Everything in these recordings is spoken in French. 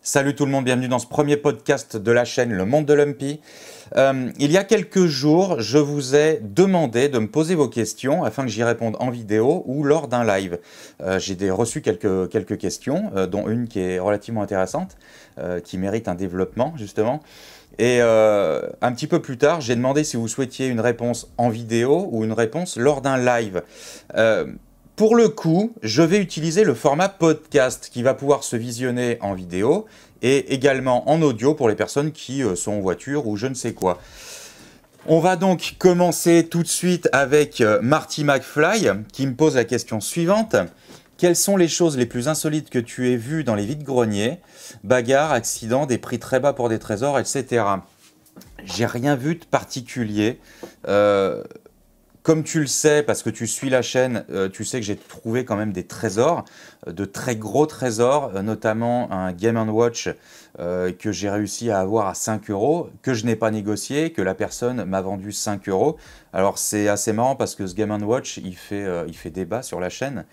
Salut tout le monde, bienvenue dans ce premier podcast de la chaîne Le Monde de Lumpy. Il y a quelques jours, je vous ai demandé de me poser vos questions afin que j'y réponde en vidéo ou lors d'un live. J'ai reçu quelques questions, dont une qui est relativement intéressante, qui mérite un développement justement. Et un petit peu plus tard, j'ai demandé si vous souhaitiez une réponse en vidéo ou une réponse lors d'un live. Pour le coup, je vais utiliser le format podcast qui va pouvoir se visionner en vidéo et également en audio pour les personnes qui sont en voiture ou je ne sais quoi. On va donc commencer tout de suite avec Marty McFly qui me pose la question suivante. Quelles sont les choses les plus insolites que tu aies vues dans les vides-greniers? Bagarres, accidents, des prix très bas pour des trésors, etc. J'ai rien vu de particulier. Comme tu le sais, parce que tu suis la chaîne, tu sais que j'ai trouvé quand même des trésors, de très gros trésors, notamment un Game & Watch que j'ai réussi à avoir à 5 €, que je n'ai pas négocié, que la personne m'a vendu 5 €. Alors c'est assez marrant parce que ce Game & Watch, il fait débat sur la chaîne,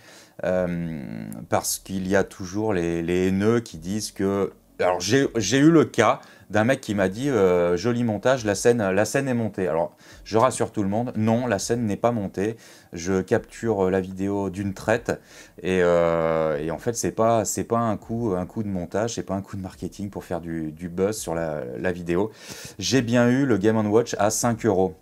parce qu'il y a toujours les haineux qui disent que... Alors j'ai eu le cas d'un mec qui m'a dit joli montage, la scène est montée. Alors je rassure tout le monde, non, la scène n'est pas montée. Je capture la vidéo d'une traite et en fait c'est pas un coup de montage, c'est pas un coup de marketing pour faire du buzz sur la vidéo. J'ai bien eu le Game & Watch à 5 €.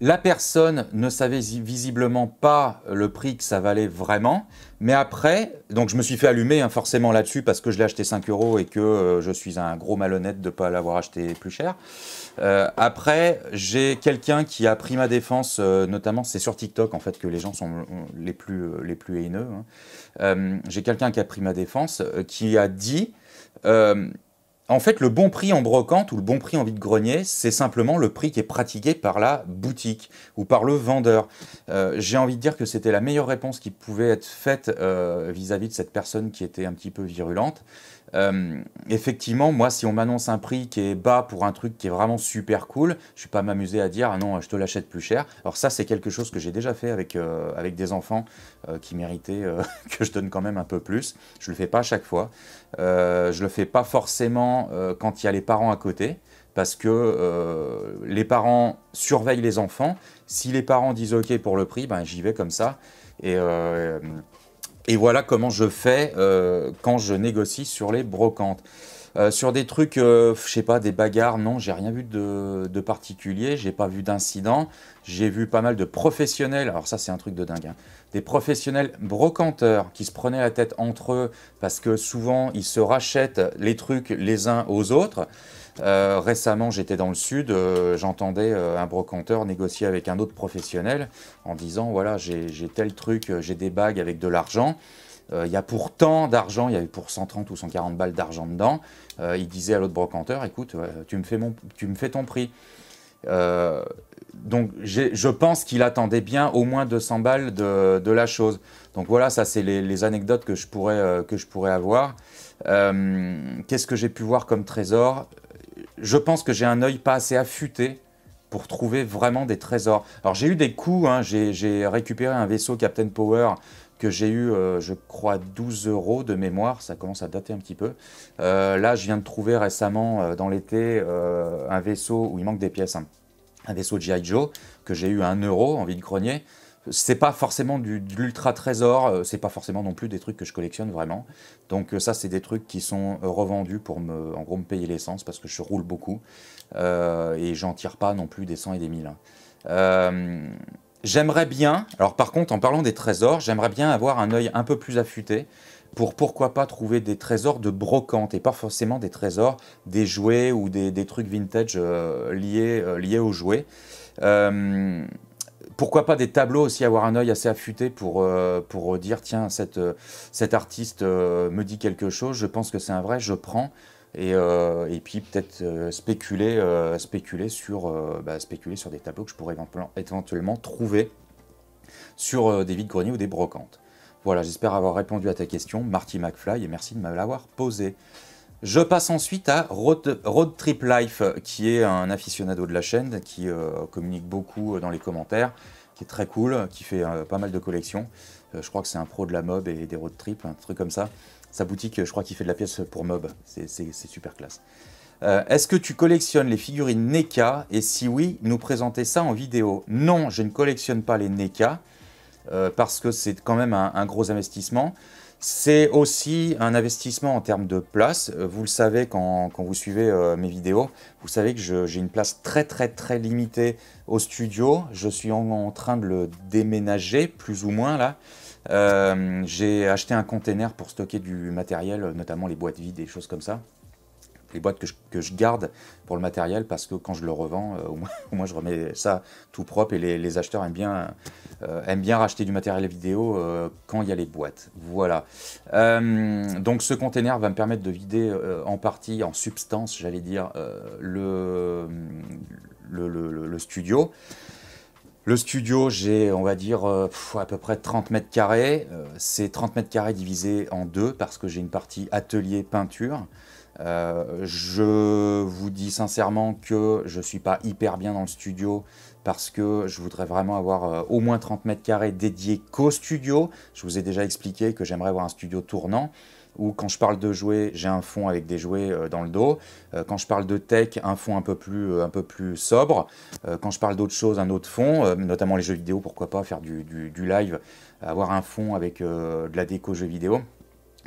La personne ne savait visiblement pas le prix que ça valait vraiment, mais après, donc je me suis fait allumer forcément là-dessus parce que je l'ai acheté 5 € et que je suis un gros malhonnête de ne pas l'avoir acheté plus cher. Après, j'ai quelqu'un qui a pris ma défense, notamment c'est sur TikTok en fait que les gens sont les plus haineux. J'ai quelqu'un qui a pris ma défense, qui a dit... en fait, le bon prix en brocante ou le bon prix en vide-grenier, c'est simplement le prix qui est pratiqué par la boutique ou par le vendeur. J'ai envie de dire que c'était la meilleure réponse qui pouvait être faite vis-à-vis de cette personne qui était un petit peu virulente. Effectivement, moi, si on m'annonce un prix qui est bas pour un truc qui est vraiment super cool, je ne vais pas m'amuser à dire « Ah non, je te l'achète plus cher ». Alors ça, c'est quelque chose que j'ai déjà fait avec des enfants qui méritaient que je donne quand même un peu plus. Je ne le fais pas à chaque fois. Je ne le fais pas forcément quand il y a les parents à côté, parce que les parents surveillent les enfants. Si les parents disent OK pour le prix, ben, j'y vais comme ça. Et voilà comment je fais quand je négocie sur les brocantes. Sur des trucs, je sais pas, des bagarres, non, j'ai rien vu de particulier, j'ai pas vu d'incident. J'ai vu pas mal de professionnels, alors ça c'est un truc de dingue, hein, des professionnels brocanteurs qui se prenaient la tête entre eux parce que souvent ils se rachètent les trucs les uns aux autres. Récemment, j'étais dans le sud, j'entendais un brocanteur négocier avec un autre professionnel en disant voilà, j'ai tel truc, j'ai des bagues avec de l'argent. Il y a pour tant d'argent, il y avait pour 130 ou 140 balles d'argent dedans. Il disait à l'autre brocanteur écoute, tu me fais ton prix. Donc je pense qu'il attendait bien au moins 200 balles de la chose. Donc voilà, ça c'est les anecdotes que je pourrais avoir. Qu'est-ce que j'ai pu voir comme trésor? Je pense que j'ai un œil pas assez affûté pour trouver vraiment des trésors. Alors j'ai eu des coups, hein, j'ai récupéré un vaisseau Captain Power que j'ai eu, je crois, 12 € de mémoire, ça commence à dater un petit peu. Là, je viens de trouver récemment, dans l'été, un vaisseau où il manque des pièces, hein. Un vaisseau G.I. Joe que j'ai eu à 1 € en vide-grenier. C'est pas forcément de l'ultra trésor, c'est pas forcément non plus des trucs que je collectionne vraiment. Donc ça, c'est des trucs qui sont revendus pour en gros me payer l'essence parce que je roule beaucoup et j'en tire pas non plus des 100 et des 1000. J'aimerais bien, alors par contre en parlant des trésors, j'aimerais bien avoir un œil un peu plus affûté pour pourquoi pas trouver des trésors de brocante et pas forcément des trésors, des jouets ou des trucs vintage liés aux jouets. Pourquoi pas des tableaux aussi, avoir un œil assez affûté pour dire tiens, cet artiste me dit quelque chose, je pense que c'est un vrai, je prends. Et puis peut-être spéculer sur des tableaux que je pourrais éventuellement trouver sur des vides-greniers ou des brocantes. Voilà, j'espère avoir répondu à ta question, Marty McFly, et merci de me l'avoir posée. Je passe ensuite à Road Trip Life, qui est un aficionado de la chaîne, qui communique beaucoup dans les commentaires, qui est très cool, qui fait pas mal de collections. Je crois que c'est un pro de la mob et des road trips, un truc comme ça. Sa boutique, je crois qu'il fait de la pièce pour Mob. C'est super classe. Est-ce que tu collectionnes les figurines NECA? Et si oui, nous présenter ça en vidéo. Non, je ne collectionne pas les NECA parce que c'est quand même un gros investissement. C'est aussi un investissement en termes de place. Vous le savez quand vous suivez mes vidéos, vous savez que j'ai une place très limitée au studio. Je suis en train de le déménager, plus ou moins là. J'ai acheté un container pour stocker du matériel, notamment les boîtes vides et des choses comme ça. Les boîtes que je garde pour le matériel parce que quand je le revends, au moins je remets ça tout propre et les acheteurs aiment bien racheter du matériel vidéo quand il y a les boîtes. Voilà. Donc ce container va me permettre de vider en partie, en substance, j'allais dire, le studio. Le studio, j'ai, on va dire, à peu près 30 mètres carrés. C'est 30 mètres carrés divisé en deux parce que j'ai une partie atelier peinture. Je vous dis sincèrement que je ne suis pas hyper bien dans le studio parce que je voudrais vraiment avoir au moins 30 mètres carrés dédiés qu'au studio. Je vous ai déjà expliqué que j'aimerais avoir un studio tournant où quand je parle de jouets, j'ai un fond avec des jouets dans le dos. Quand je parle de tech, un fond un peu plus sobre. Quand je parle d'autre chose, un autre fond, notamment les jeux vidéo, pourquoi pas faire du live, avoir un fond avec de la déco jeux vidéo.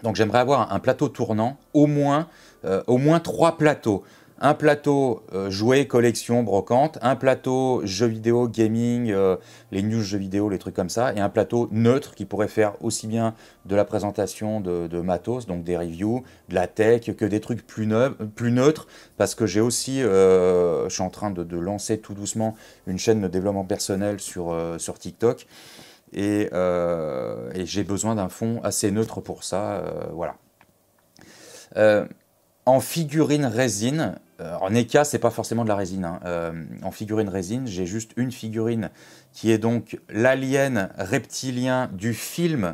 Donc j'aimerais avoir un plateau tournant, au moins 3 plateaux. Un plateau jouets, collection, brocante, un plateau jeux vidéo, gaming, les news jeux vidéo, les trucs comme ça, et un plateau neutre qui pourrait faire aussi bien de la présentation de matos, donc des reviews, de la tech, que des trucs plus neutres, parce que j'ai aussi, je suis en train de lancer tout doucement une chaîne de développement personnel sur TikTok, et j'ai besoin d'un fond assez neutre pour ça, voilà. En figurine résine, en NECA, c'est pas forcément de la résine, hein. En figurine résine, j'ai juste une figurine qui est donc l'alien reptilien du film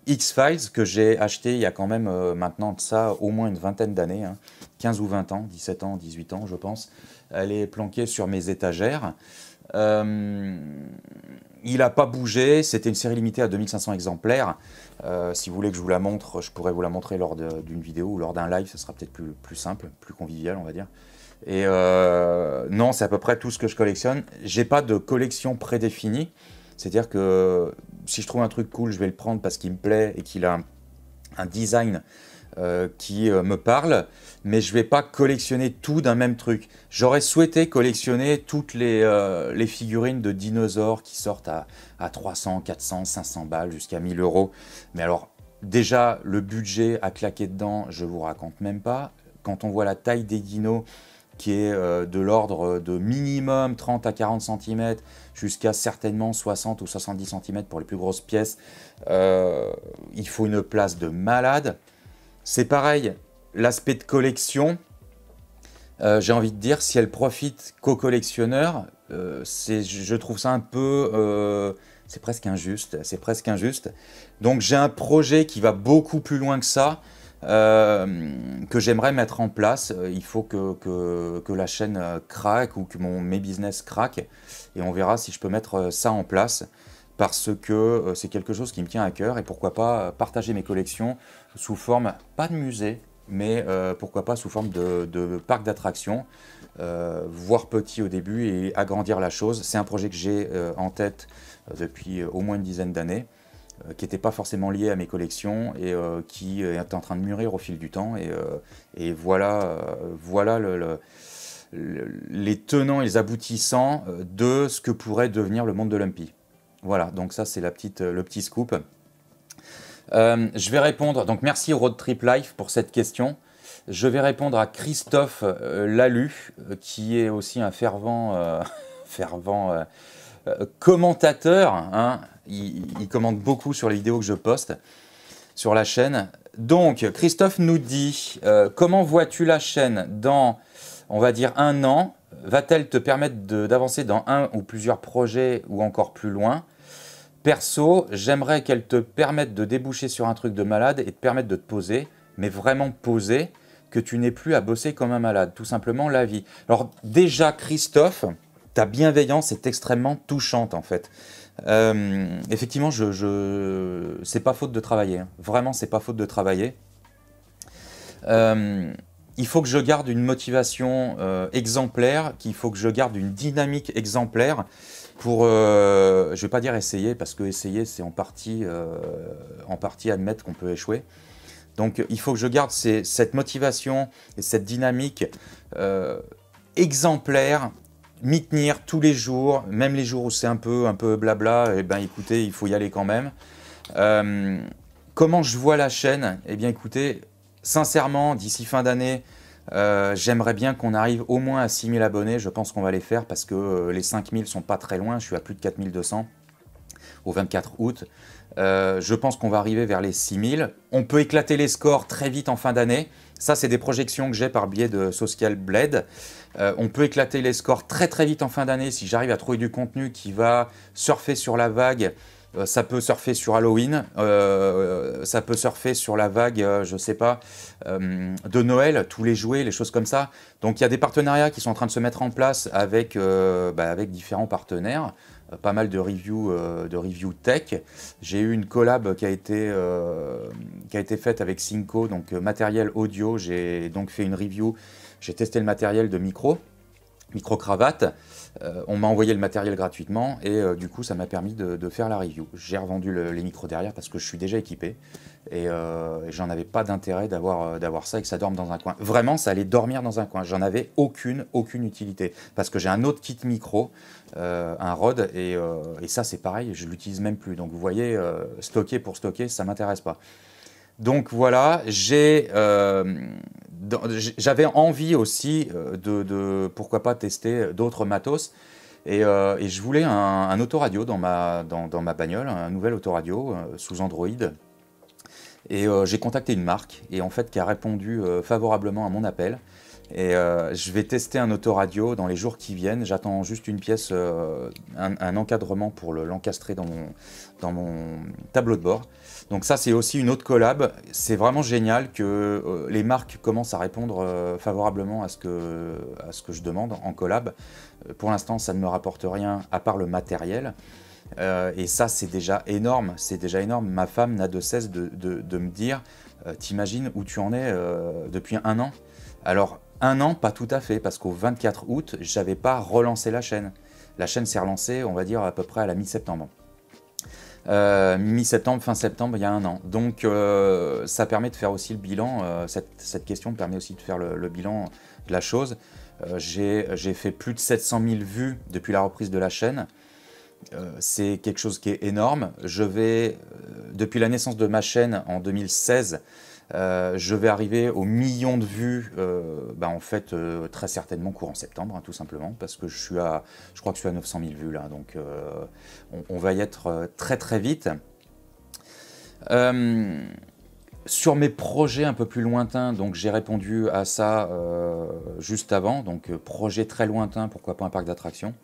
X-Files que j'ai acheté il y a quand même maintenant de ça au moins une vingtaine d'années, hein, 15 ou 20 ans, 17 ans, 18 ans je pense. Elle est planquée sur mes étagères. Il n'a pas bougé, c'était une série limitée à 2500 exemplaires. Si vous voulez que je vous la montre, je pourrais vous la montrer lors d'une vidéo ou lors d'un live, ça sera peut-être plus simple, plus convivial on va dire. Et non, c'est à peu près tout ce que je collectionne. J'ai pas de collection prédéfinie, c'est-à-dire que si je trouve un truc cool, je vais le prendre parce qu'il me plaît et qu'il a un design qui me parle, mais je ne vais pas collectionner tout d'un même truc. J'aurais souhaité collectionner toutes les figurines de dinosaures qui sortent à 300, 400, 500 balles jusqu'à 1000 €. Mais alors, déjà, le budget à claquer dedans, je ne vous raconte même pas. Quand on voit la taille des dinos, qui est de l'ordre de minimum 30 à 40 cm jusqu'à certainement 60 ou 70 cm pour les plus grosses pièces, il faut une place de malade. C'est pareil, l'aspect de collection, j'ai envie de dire, si elle profite qu'aux collectionneurs, je trouve ça un peu... c'est presque injuste. Donc j'ai un projet qui va beaucoup plus loin que ça, que j'aimerais mettre en place. Il faut que la chaîne craque ou que mes business craquent, et on verra si je peux mettre ça en place. Parce que c'est quelque chose qui me tient à cœur, et pourquoi pas partager mes collections sous forme, pas de musée, mais pourquoi pas sous forme de parc d'attractions, voire petit au début et agrandir la chose. C'est un projet que j'ai en tête depuis au moins une dizaine d'années, qui n'était pas forcément lié à mes collections et qui est en train de mûrir au fil du temps. Et voilà, les tenants et les aboutissants de ce que pourrait devenir le monde de l'Umpy. Voilà, donc ça c'est le petit scoop. Je vais répondre, donc merci Road Trip Life pour cette question. Je vais répondre à Christophe Lalu, qui est aussi un fervent commentateur, hein. Il commente beaucoup sur les vidéos que je poste sur la chaîne. Donc Christophe nous dit, comment vois-tu la chaîne dans, on va dire, 1 an? Va-t-elle te permettre d'avancer dans un ou plusieurs projets ou encore plus loin? Perso, j'aimerais qu'elle te permette de déboucher sur un truc de malade et te permettre de te poser, mais vraiment poser, que tu n'aies plus à bosser comme un malade, tout simplement la vie. Alors déjà Christophe, ta bienveillance est extrêmement touchante en fait. Effectivement, c'est pas faute de travailler, hein. Vraiment c'est pas faute de travailler. Il faut que je garde une motivation exemplaire, qu'il faut que je garde une dynamique exemplaire pour, je ne vais pas dire essayer, parce que essayer, c'est en partie admettre qu'on peut échouer. Donc il faut que je garde cette motivation et cette dynamique exemplaire, m'y tenir tous les jours, même les jours où c'est un peu blabla, eh ben écoutez, il faut y aller quand même. Comment je vois la chaîne? Eh bien écoutez, sincèrement, d'ici fin d'année, j'aimerais bien qu'on arrive au moins à 6000 abonnés. Je pense qu'on va les faire parce que les 5000 sont pas très loin. Je suis à plus de 4200 au 24 août. Je pense qu'on va arriver vers les 6000. On peut éclater les scores très vite en fin d'année. Ça, c'est des projections que j'ai par biais de Social Blade. On peut éclater les scores très très vite en fin d'année si j'arrive à trouver du contenu qui va surfer sur la vague. Ça peut surfer sur Halloween, ça peut surfer sur la vague, je sais pas, de Noël, tous les jouets, les choses comme ça. Donc il y a des partenariats qui sont en train de se mettre en place avec, avec différents partenaires. Pas mal de reviews tech. J'ai eu une collab qui a été faite avec Synco, donc matériel audio. J'ai donc fait une review, j'ai testé le matériel de micro-cravate. On m'a envoyé le matériel gratuitement et du coup ça m'a permis de faire la review. J'ai revendu les micros derrière parce que je suis déjà équipé et j'en avais pas d'intérêt d'avoir ça et que ça dorme dans un coin. Vraiment, ça allait dormir dans un coin. J'en avais aucune utilité parce que j'ai un autre kit micro, un Rode et ça c'est pareil, je l'utilise même plus. Donc vous voyez, stocker pour stocker, ça m'intéresse pas. Donc voilà, j'avais envie aussi de pourquoi pas tester d'autres matos et je voulais un autoradio dans ma bagnole, un nouvel autoradio sous Android. Et j'ai contacté une marque et en fait qui a répondu favorablement à mon appel. Et je vais tester un autoradio dans les jours qui viennent. J'attends juste une pièce, un encadrement pour l'encastrer dans mon tableau de bord. Donc ça, c'est aussi une autre collab. C'est vraiment génial que les marques commencent à répondre favorablement à ce que je demande en collab. Pour l'instant, ça ne me rapporte rien à part le matériel. Et ça, c'est déjà énorme. C'est déjà énorme. Ma femme n'a de cesse de me dire t'imagines où tu en es depuis un an? Alors, un an, pas tout à fait, parce qu'au 24 août, je n'avais pas relancé la chaîne. La chaîne s'est relancée, on va dire, à peu près à la mi-septembre. Mi-septembre, fin septembre, il y a un an. Donc, ça permet de faire aussi le bilan. Cette question me permet aussi de faire le bilan de la chose. J'ai fait plus de 700 000 vues depuis la reprise de la chaîne. C'est quelque chose qui est énorme. Depuis la naissance de ma chaîne en 2016, je vais arriver au million de vues, en fait, très certainement courant septembre, hein, tout simplement, parce que je crois que je suis à 900 000 vues là, donc on va y être très très vite. Sur mes projets un peu plus lointains, donc j'ai répondu à ça juste avant, donc projet très lointain, pourquoi pas un parc d'attractions.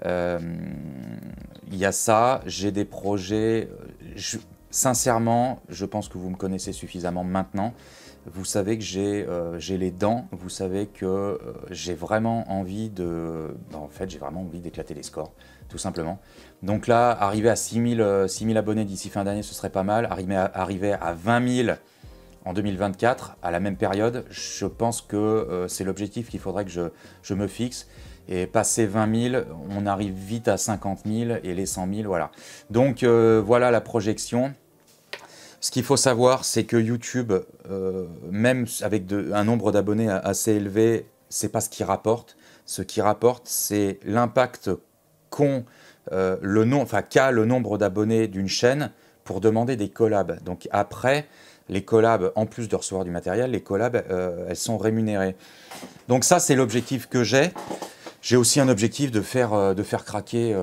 Il y a ça, j'ai des projets, sincèrement, je pense que vous me connaissez suffisamment maintenant. Vous savez que j'ai les dents, vous savez que j'ai vraiment envie en fait, j'ai vraiment envie d'éclater les scores, tout simplement. Donc là, arriver à 6000 abonnés d'ici fin d'année, ce serait pas mal. Arriver à 20 000 en 2024, à la même période, je pense que c'est l'objectif qu'il faudrait que je me fixe. Et passer 20 000, on arrive vite à 50 000 et les 100 000, voilà. Donc voilà la projection. Ce qu'il faut savoir, c'est que YouTube, même avec un nombre d'abonnés assez élevé, c'est pas ce qui rapporte. Ce qui rapporte, c'est l'impact qu'a le nombre d'abonnés d'une chaîne pour demander des collabs. Donc après, les collabs, en plus de recevoir du matériel, les collabs, elles sont rémunérées. Donc ça, c'est l'objectif que j'ai. J'ai aussi un objectif de faire craquer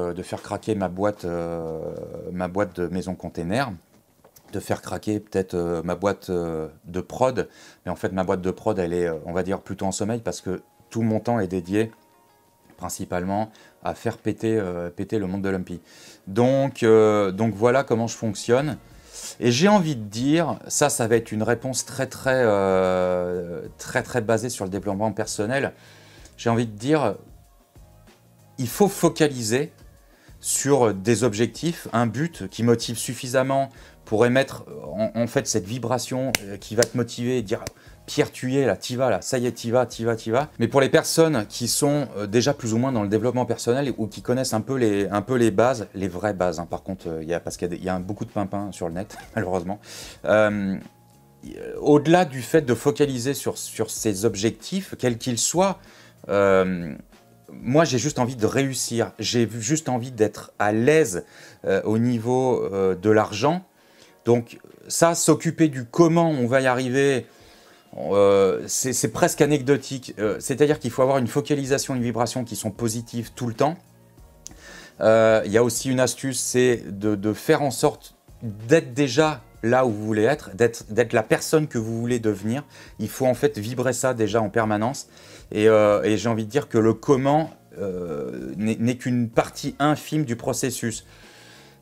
ma boîte de maison container, de faire craquer peut-être ma boîte de prod. Mais en fait, ma boîte de prod, elle est, on va dire, plutôt en sommeil parce que tout mon temps est dédié principalement à faire péter le monde de Lumpy. Donc voilà comment je fonctionne. Et j'ai envie de dire, ça va être une réponse très basée sur le développement personnel. J'ai envie de dire, il faut focaliser sur des objectifs, un but qui motive suffisamment pour émettre en fait cette vibration qui va te motiver et dire Pierre, tu y es, là, t'y vas, là, ça y est, t'y vas. Mais pour les personnes qui sont déjà plus ou moins dans le développement personnel ou qui connaissent un peu les bases, les vraies bases, hein, par contre, parce qu'il y a beaucoup de pimpins sur le net, malheureusement. Au-delà du fait de focaliser sur ses objectifs, quels qu'ils soient, moi j'ai juste envie de réussir, j'ai juste envie d'être à l'aise au niveau de l'argent. Donc ça, s'occuper du comment on va y arriver, c'est presque anecdotique. C'est-à-dire qu'il faut avoir une focalisation, une vibration qui sont positives tout le temps. Il y a aussi une astuce, c'est de faire en sorte d'être déjà là où vous voulez être, d'être la personne que vous voulez devenir. Il faut en fait vibrer ça déjà en permanence. Et j'ai envie de dire que le comment n'est qu'une partie infime du processus.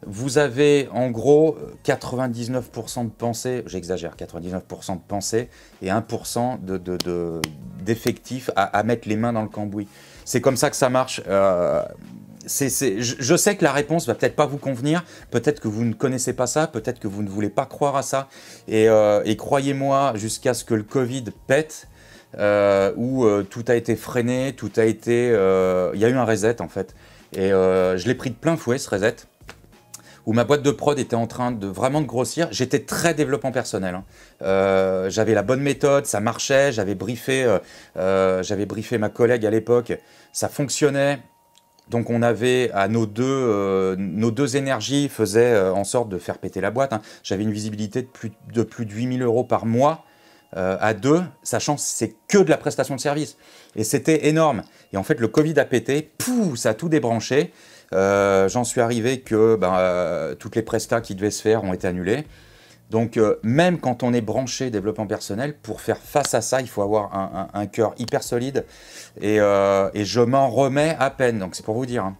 Vous avez en gros 99% de pensée, j'exagère, 99% de pensée et 1% d'effectif à mettre les mains dans le cambouis. C'est comme ça que ça marche. Je sais que la réponse va peut-être pas vous convenir, peut-être que vous ne connaissez pas ça, peut-être que vous ne voulez pas croire à ça. Et croyez-moi, jusqu'à ce que le Covid pète, où tout a été freiné, tout a été... il y a eu un reset en fait. Et je l'ai pris de plein fouet ce reset, où ma boîte de prod était en train de vraiment de grossir. J'étais très développement personnel, hein. J'avais la bonne méthode, ça marchait, j'avais briefé ma collègue à l'époque, ça fonctionnait. Donc on avait à nos deux énergies faisaient en sorte de faire péter la boîte, hein. J'avais une visibilité de plus de 8 000 € par mois à deux, sachant que c'est que de la prestation de service. Et c'était énorme. Et en fait, le Covid a pété, pouf, ça a tout débranché. J'en suis arrivé que toutes les prestats qui devaient se faire ont été annulées. Donc même quand on est branché développement personnel, pour faire face à ça, il faut avoir un cœur hyper solide. Et je m'en remets à peine, donc c'est pour vous dire, hein.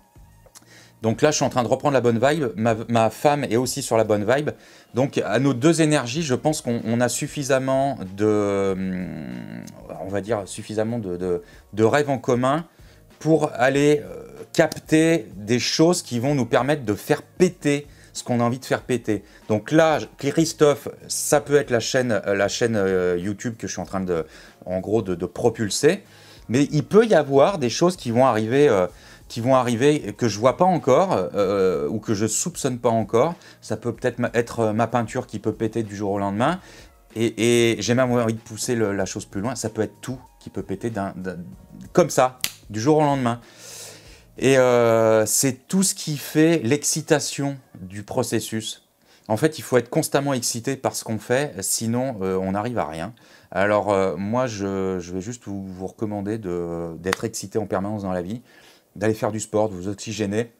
Donc là, je suis en train de reprendre la bonne vibe. Ma femme est aussi sur la bonne vibe. Donc à nos deux énergies, je pense qu'on a suffisamment on va dire, suffisamment de rêves en commun pour aller capter des choses qui vont nous permettre de faire péter ce qu'on a envie de faire péter. Donc là, Christophe, ça peut être la chaîne YouTube que je suis en train en gros de propulser. Mais il peut y avoir des choses qui vont arriver que je vois pas encore ou que je soupçonne pas encore. Ça peut peut-être être ma peinture qui peut péter du jour au lendemain. Et j'ai même envie de pousser la chose plus loin. Ça peut être tout qui peut péter comme ça, du jour au lendemain. Et c'est tout ce qui fait l'excitation du processus. En fait, il faut être constamment excité par ce qu'on fait, sinon on n'arrive à rien. Alors moi, je vais juste vous recommander d'être excité en permanence dans la vie, d'aller faire du sport, de vous oxygéner.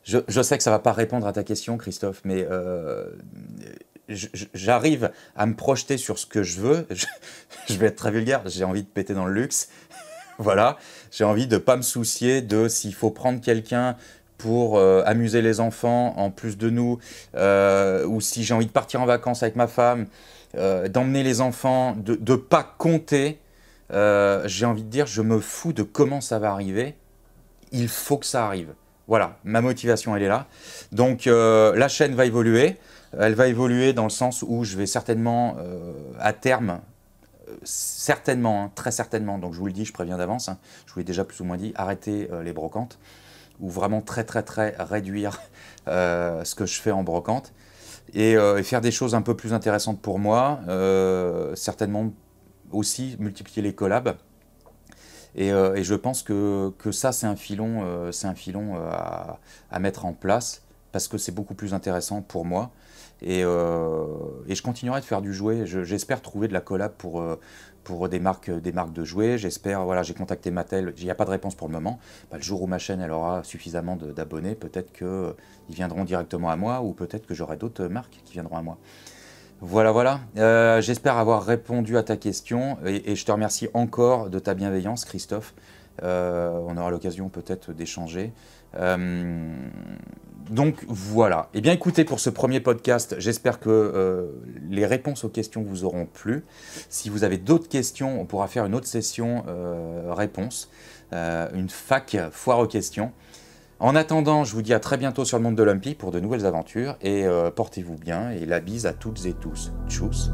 Je sais que ça ne va pas répondre à ta question, Christophe, mais j'arrive à me projeter sur ce que je veux. Je vais être très vulgaire, j'ai envie de péter dans le luxe. Voilà, j'ai envie de ne pas me soucier de s'il faut prendre quelqu'un pour amuser les enfants en plus de nous, ou si j'ai envie de partir en vacances avec ma femme, d'emmener les enfants, de ne pas compter. J'ai envie de dire, je me fous de comment ça va arriver. Il faut que ça arrive. Voilà, ma motivation, elle est là. Donc la chaîne va évoluer. Elle va évoluer dans le sens où je vais certainement, à terme, certainement, hein, très certainement, donc je vous le dis, je préviens d'avance, hein, je vous l'ai déjà plus ou moins dit, arrêter les brocantes, ou vraiment très réduire ce que je fais en brocante, et faire des choses un peu plus intéressantes pour moi, certainement aussi multiplier les collabs, et je pense que ça c'est un filon, à mettre en place, parce que c'est beaucoup plus intéressant pour moi. Et je continuerai de faire du jouet. J'espère trouver de la collab pour des marques de jouets. J'espère, voilà, j'ai contacté Mattel. Il n'y a pas de réponse pour le moment. Le jour où ma chaîne elle aura suffisamment d'abonnés, peut-être qu'ils viendront directement à moi, ou peut-être que j'aurai d'autres marques qui viendront à moi. Voilà. J'espère avoir répondu à ta question, et je te remercie encore de ta bienveillance, Christophe. On aura l'occasion peut-être d'échanger. Donc voilà. Eh bien écoutez, pour ce premier podcast, j'espère que les réponses aux questions vous auront plu. Si vous avez d'autres questions, on pourra faire une autre session réponse, une fac foire aux questions. En attendant, je vous dis à très bientôt sur le monde de Lumpy pour de nouvelles aventures, et portez-vous bien, et la bise à toutes et tous. Tchuss.